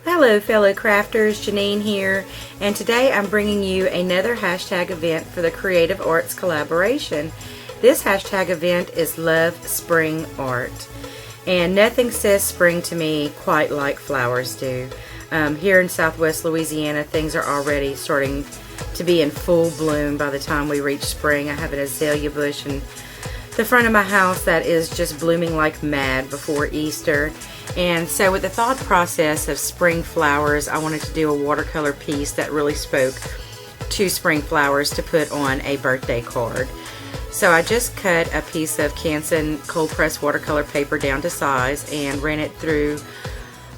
Hello fellow crafters, Janine here, and today I'm bringing you another hashtag event for the Creative Arts Collaboration. This hashtag event is Love Spring Art, and nothing says spring to me quite like flowers do. Here in Southwest Louisiana, things are already starting to be in full bloom by the time we reach spring. I have an azalea bush in the front of my house that is just blooming like mad before Easter. And so with the thought process of spring flowers, I wanted to do a watercolor piece that really spoke to spring flowers to put on a birthday card. So I just cut a piece of Canson cold press watercolor paper down to size and ran it through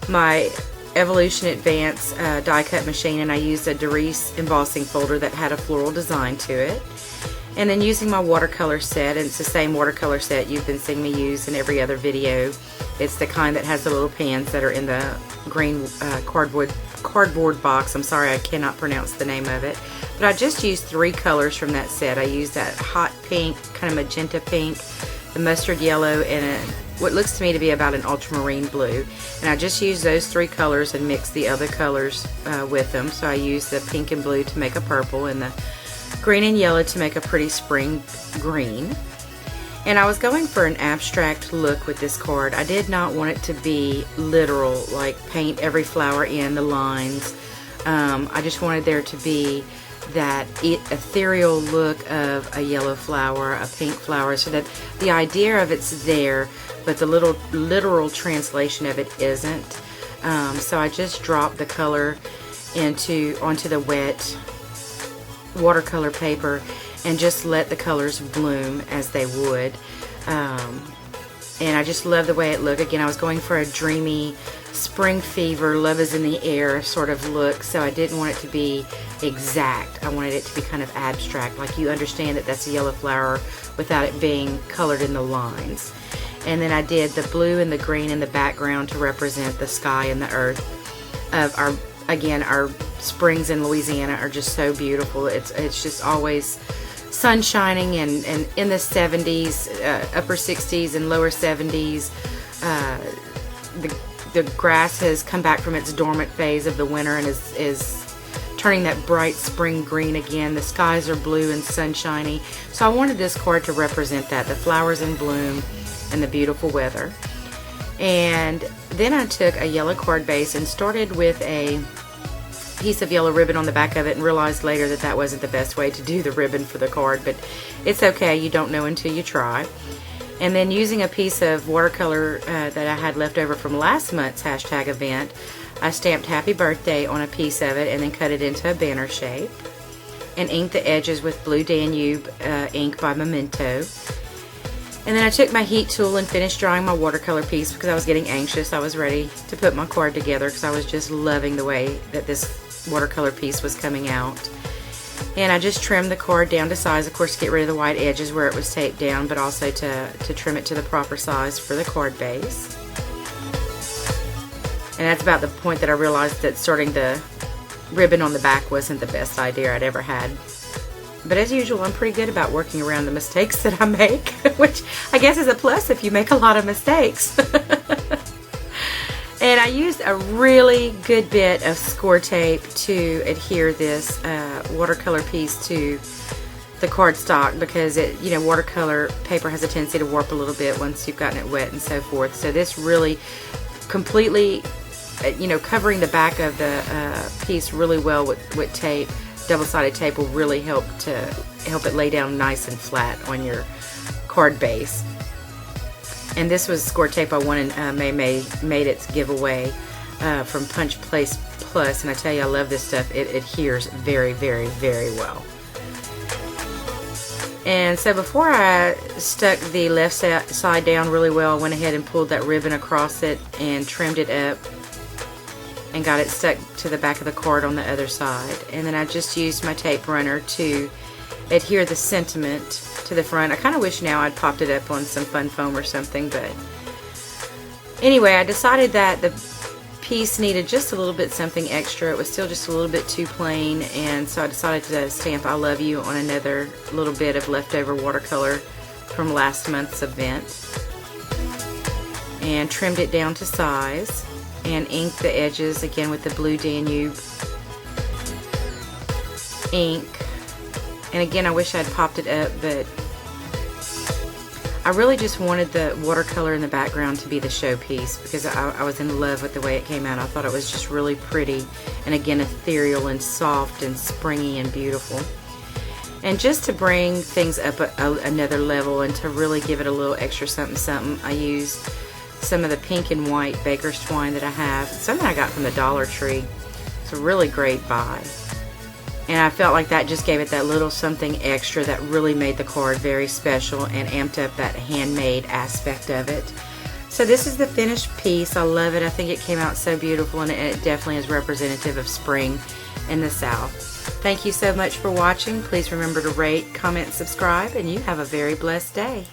my Evolution Advance die cut machine, and I used a Doris embossing folder that had a floral design to it. And then using my watercolor set, and it's the same watercolor set you've been seeing me use in every other video. It's the kind that has the little pans that are in the green cardboard box. I'm sorry, I cannot pronounce the name of it. But I just used 3 colors from that set. I used that hot pink, kind of magenta pink, the mustard yellow, and what looks to me to be about an ultramarine blue. And I just used those 3 colors and mixed the other colors with them. So I used the pink and blue to make a purple, and the green and yellow to make a pretty spring green. And I was going for an abstract look with this card. I did not want it to be literal, like paint every flower in the lines. I just wanted there to be that ethereal look of a yellow flower, a pink flower, so that the idea of it's there, but the literal translation of it isn't. So I just dropped the color onto the wet watercolor paper and just let the colors bloom as they would. And I just love the way it looked. Again, I was going for a dreamy spring fever, love is in the air sort of look, so I didn't want it to be exact. I wanted it to be kind of abstract, like you understand that that's a yellow flower without it being colored in the lines. And then I did the blue and the green in the background to represent the sky and the earth of our springs in Louisiana are just so beautiful. It's just always sun shining and in the 70s, upper 60s and lower 70s. The grass has come back from its dormant phase of the winter and is turning that bright spring green again. The skies are blue and sunshiny. So I wanted this card to represent that, the flowers in bloom and the beautiful weather. And then I took a yellow card base and started with a piece of yellow ribbon on the back of it, and realized later that that wasn't the best way to do the ribbon for the card, but it's okay, you don't know until you try. And then using a piece of watercolor that I had left over from last month's hashtag event, I stamped happy birthday on a piece of it and then cut it into a banner shape and inked the edges with Blue Danube ink by Memento. And then I took my heat tool and finished drawing my watercolor piece because I was getting anxious. I was ready to put my card together because I was just loving the way that this watercolor piece was coming out. And I just trimmed the card down to size, of course, to get rid of the white edges where it was taped down, but also to trim it to the proper size for the card base. And that's about the point that I realized that starting the ribbon on the back wasn't the best idea I'd ever had. But as usual, I'm pretty good about working around the mistakes that I make, which I guess is a plus if you make a lot of mistakes. And I used a really good bit of score tape to adhere this watercolor piece to the cardstock, because watercolor paper has a tendency to warp a little bit once you've gotten it wet and so forth. So this really completely, covering the back of the piece really well with tape, double-sided tape, will really help it lay down nice and flat on your card base. And this was score tape I won in May made its giveaway from Punch Place Plus, and I tell you, I love this stuff. It adheres very, very, very well. And so before I stuck the left side down really well, I went ahead and pulled that ribbon across it and trimmed it up and got it stuck to the back of the card on the other side. And then I just used my tape runner to adhere the sentiment to the front. I kind of wish now I'd popped it up on some fun foam or something, but anyway, I decided that the piece needed just a little bit something extra. It was still just a little bit too plain, and so I decided to stamp I love you on another little bit of leftover watercolor from last month's event and trimmed it down to size. and ink the edges again with the Blue Danube ink. And again, I wish I'd popped it up, but I really just wanted the watercolor in the background to be the showpiece because I was in love with the way it came out. I thought it was just really pretty, and again, ethereal and soft and springy and beautiful. And just to bring things up another level and to really give it a little extra something, I used some of the pink and white baker's twine that I have. Something I got from the Dollar Tree. It's a really great buy. And I felt like that just gave it that little something extra that really made the card very special and amped up that handmade aspect of it. So this is the finished piece. I love it. I think it came out so beautiful, and it definitely is representative of spring in the South. Thank you so much for watching. Please remember to rate, comment, subscribe, and you have a very blessed day.